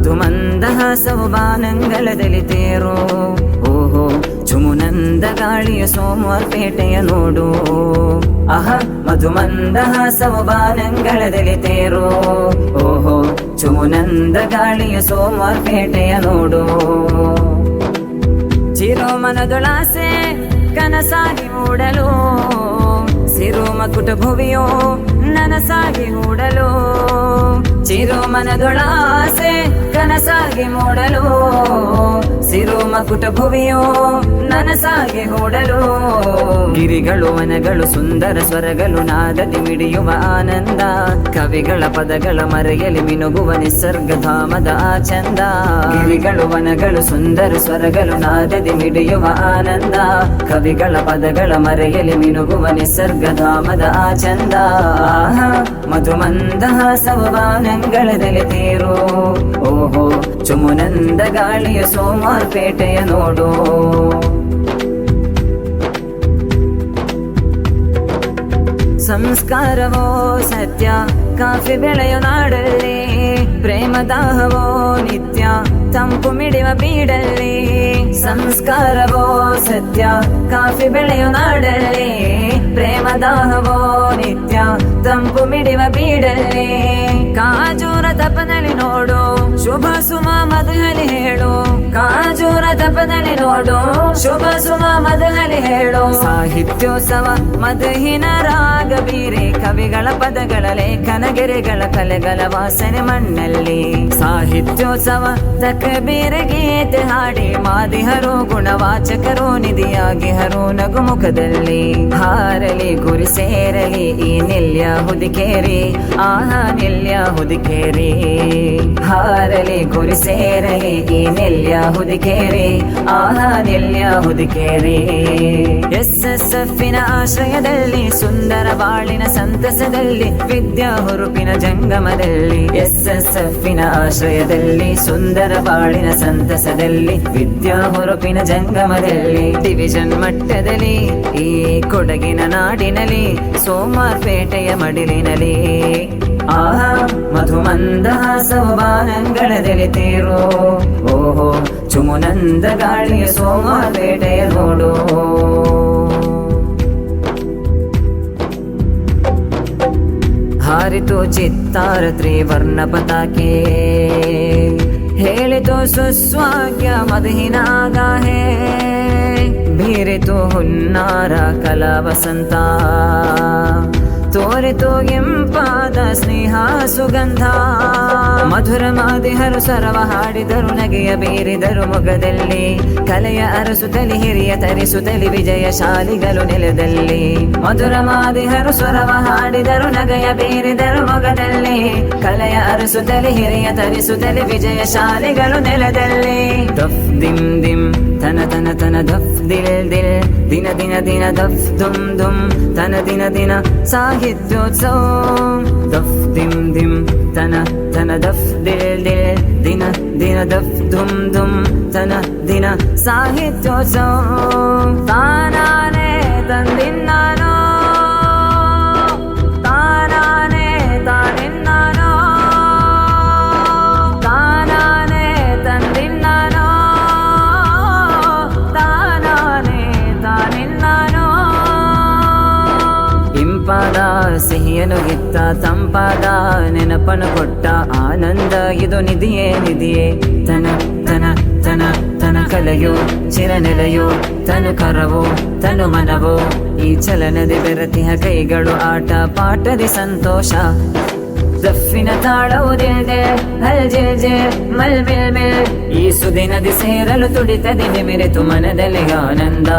ಮಧುಮಂದಹಾಸವು ಬಾನಂಗಳದಲ್ಲಿ ತೇರು. ಓಹೋ ಚುಮುನಂದ ಗಾಳಿಯ ಸೋಮವಾರ ಪೇಟೆಯ ನೋಡು. ಮಧುಮಂದಹಾಸವು ಬಾನಂಗಳದಲ್ಲಿ ತೇರು. ಓಹೋ ಚುಮುನಂದ ಗಾಳಿಯ ಸೋಮವಾರ ಪೇಟೆಯ ನೋಡು. ಚಿರೋಮನದೊಳಾಸೆ ಕನಸಾಗಿ ಮೂಡಲು, ಸಿರುಮಕುಟ ಭುವಿಯೋ ನನಸಾಗಿ ಮೂಡಲು. ಚಿರೋಮನದೊಳಾಸೆ ಕನಸಾಗಿ ಮೂಡಲು, ಸಿರುಮಕುಟ ಭುವಿಯೋ ನನಸಾಗಿ ಹೂಡಲು. ಗಿರಿಗಳು ವನಗಳು ಸುಂದರ ಸ್ವರಗಳು ನಾದದಿ ಮಿಡಿಯುವ ಆನಂದ. ಕವಿಗಳ ಪದಗಳ ಮರೆಯಲಿ ಮಿನುಗುವ ನಿಸರ್ಗಧಾಮದ ಆಚಂದ. ಗಿರಿಗಳು ವನಗಳು ಸುಂದರ ಸ್ವರಗಳು ನಾದದಿ ಮಿಡಿಯುವ ಆನಂದ. ಕವಿಗಳ ಪದಗಳ ಮರೆಯಲಿ ಮಿನುಗುವ ನಿಸರ್ಗಧಾಮದ ಆಚಂದ. ಮಧುಮಂದಹಾಸವ ಬಾನಂಗಳದಲ್ಲಿ ತೇರು. ಓಹೋ ಚುಮುನಂದ ಗಾಳಿಯ ಸೋಮವಾರ ಪೇಟೆಯ ನೋಡು. ಸಂಸ್ಕಾರವೋ ಸತ್ಯ ಕಾಫಿ ಬೆಳೆಯೋ ನಾಡಲ್ಲಿ, ಪ್ರೇಮದಾಹವೋ ನಿತ್ಯ ತಂಪು ಮಿಡಿವ ಬೀಡಲ್ಲಿ. ಸಂಸ್ಕಾರವೋ ಸತ್ಯ ಕಾಫಿ ಬೆಳೆಯೋ ನಾಡಲ್ಲಿ, ಪ್ರೇಮದಾಹವೋ ನಿತ್ಯ ತಂಪು ಮಿಡಿವ ಬೀಡಲ್ಲಿ. ಕಾಜೂರ ತಪನಲ್ಲಿ ನೋಡು ಶುಭ ಸುಮ ಮಧುಹಲಿ ಹೇಳು. ಕಾಜೂರ ತಪನಲ್ಲಿ ನೋಡು ಶುಭ ಸುಮ ಮಧುಹಲಿ ಹೇಳು. ಸಾಹಿತ್ಯೋತ್ಸವ ಮಧುಹಿನ ರಾಗ ಬೀರೆ, ಕವಿಗಳ ಪದಗಳ ಲೇಖನ ಗೆರೆಗಳ ಕಲೆಗಳ ವಾಸನೆ ಮಣ್ಣಲ್ಲಿ. ಸಾಹಿತ್ಯೋತ್ಸವ ತಕಬೀರ ಗೀತೆ ಹಾಡಿ ಮಾದಿಹರು ಗುಣವಾಚಕರು ನಿಧಿಯಾಗಿ ಹರು ನಗುಮುಖದಲ್ಲಿ. ಹಾರಲಿ ಗುರಿ ಸೇರಲಿ ಈ ನಿಲ್ಯ ಹುದಿಕೇರಿ. ನಿಲ್ಯ ಹುದಿಕೇರಿ. ಹಾರಲಿ ಗುರಿ ಸೇರಲಿ ಈ ನಿಲ್ಯ ಹುದಿಕೇರಿ. ನಿಲ್ಯ ಹುದಿಕೇರಿ. SSFನ ಆಶ್ರಯದಲ್ಲಿ ಸುಂದರ ಬಾಳಿನ ಸಂತಸದಲ್ಲಿ, ವಿದ್ಯಾ ಹುರುಪಿನ ಜಂಗಮದಲ್ಲಿ. SSFನ ಆಶ್ರಯದಲ್ಲಿ ಸುಂದರ ಬಾಳಿನ ಸಂತಸದಲ್ಲಿ, ವಿದ್ಯಾ ಹುರುಪಿನ ಜಂಗಮದಲ್ಲಿ. ಡಿವಿಷನ್ ಮಟ್ಟದಲ್ಲಿ ಈ ಕೊಡಗಿನ ನಾಡಿನಲ್ಲಿ, ಸೋಮವಾರ ಪೇಟೆಯ ಮಡಿಲಿನಲ್ಲಿ. ಮಧುಮಂದಹಾಸವ ಬಾನಂಗಳದಲ್ಲಿ ತೇರು. ಓಹೋ ಚುಮುನಂದ ಗಾಳಿಯ ಸೋಮವಾರ ಪೇಟೆಯ ನೋಡು. ಹಾರಿತು ಚಿತ್ತಾರ ತ್ರಿವರ್ಣ ಪತಾಕೆ, ಹೇಳಿತು ಸುಸ್ವಾಗ್ಯ ಮಧುಹಿನಾಗಾಹೆ. ಬೀರಿತು ಹುನ್ನಾರ ಕಲಾ ವಸಂತ, ತೋರಿತು ಎಂಪಾದ ಸ್ನೇಹ ಸುಗಂಧ. ಮಧುರ ಮಾದಿಹರು ಸರವ ಹಾಡಿದರು ನಗೆಯ ಬೀರಿದರು ಮೊಗದಲ್ಲಿ. ಕಲೆಯ ಅರಸುತ್ತಲಿ ಹಿರಿಯ ತರಿಸುತ್ತಲಿ ವಿಜಯಶಾಲಿಗಳು ನೆಲದಲ್ಲಿ. ಮಧುರ ಮಾದಿಹರು ಸ್ವರವ ಹಾಡಿದರು ನಗೆಯ ಬೀರಿದರು ಮೊಗದಲ್ಲಿ. ಕಲೆಯ ಅರಸುತ್ತಲಿ ಹಿರಿಯ ತರಿಸುತ್ತಲಿ ವಿಜಯಶಾಲಿಗಳು ನೆಲದಲ್ಲಿ. ದಫ್ ದಿಮ್ ದಿಮ್ ತನ ತನ ತನ ದಫ್ ದಿಲ್ ದಿಲ್, ದಿನ ದಿನ ದಿನ ದಫ್ ದುಮ್ ದುಮ್ ತನ ದಿನ ದಿನ ಸಾಹಿತ್ಯೋತ್ಸವ. ದಫ್ ದಿಮ್ ದಿಮ್ ತನ ತನ ದಫ್ ದಿಲ್ ದಿಲ್, ದಿನ ದಿನ ದಫ್ ದುಮ್ ದುಮ್ ತನ ದಿನ ಸಾಹಿತ್ಯೋತ್ಸವ. ತಾನಾನೆ ತಂದಿನ್ನಾನೋ, ತಾನಾನೆ ತಾನಿನ್ನಾನೋ, ತಾನಾನೆ ತಂದಿನ್ನಾನೋ, ತಾನಾನೆ ತಾನಿನ್ನಾನೋ. ಇಂಪಾದ ಸಿಹಿಯನು ಗಿತ್ತ ತಂಪಾದ ನೆನಪನು ಕೊಟ್ಟ ಆನಂದ ಇದು ನಿಧಿಯೇ ನಿಧಿಯೇ. ತನ ತನ ತನ ತನ ಕಲೆಯೋ ಚಿರನೆಲೆಯೋ, ತನು ಕರವೋ ತನು ಮನವೋ, ಈ ಚಲನದಿ ಬೆರತಿಹ ಕೈಗಳು ಆಟ ಪಾಠದಿ ಸಂತೋಷ. ದಫಿನ ತಾಳವು ದಿಲ್ ದಿಲ್ ಹಲ್ ಜಿಲ್ ಜಿಲ್ ಮಲ್ ಮಿಲ್ ಮಿಲ್, ಈ ಸುದಿನದಿ ಸೇರಲು ತುಡಿತದಿ ನಿಮಿರಿತು ಮನದಲ್ಲಿ ಆನಂದ.